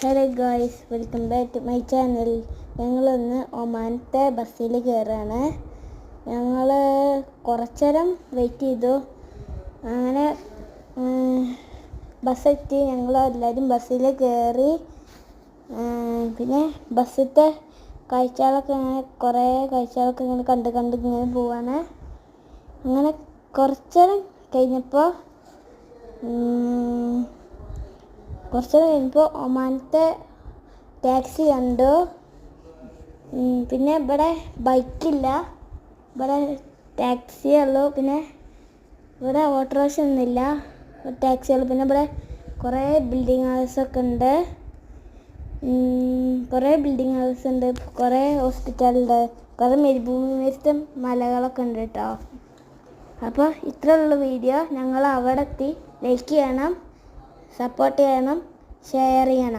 Hello guys, welcome back to my channel. ഞങ്ങളിന്ന് ഒമാനത്തെ ബസ്സിൽ കയറുകയാണ്. ഞങ്ങൾ കുറച്ചേരം വെയിറ്റ് ചെയ്തു. അങ്ങനെ ബസ്സെത്തി. ഞങ്ങളെല്ലാവരും ബസ്സിൽ കയറി. പിന്നെ ബസ്സിലത്തെ കാഴ്ചകളൊക്കെ കുറേ കാഴ്ചകളൊക്കെ ഇങ്ങനെ കണ്ട് ഇങ്ങനെ പോവാണ്. അങ്ങനെ കുറച്ചേരം കഴിഞ്ഞപ്പോൾ ഒമാനത്തെ ടാക്സി കണ്ടു. പിന്നെ ഇവിടെ ബൈക്കില്ല, ഇവിടെ ടാക്സിയേ ഉള്ളൂ. പിന്നെ ഇവിടെ ഓട്ടോറിക്ഷ ഒന്നുമില്ല, ടാക്സിയുള്ളൂ. പിന്നെ ഇവിടെ കുറേ ബിൽഡിംഗ് ഹൗസൊക്കെ ഉണ്ട്. കുറേ ഹോസ്പിറ്റലുണ്ട്, കുറേ മരുഭൂമി മലകളൊക്കെ ഉണ്ട് കേട്ടോ. അപ്പോൾ ഇത്രയുള്ള വീഡിയോ. ഞങ്ങൾ അവിടെ എത്തി. ലൈക്ക് ചെയ്യണം, സപ്പോർട്ട് ചെയ്യണം, ഷെയർ ചെയ്യണം.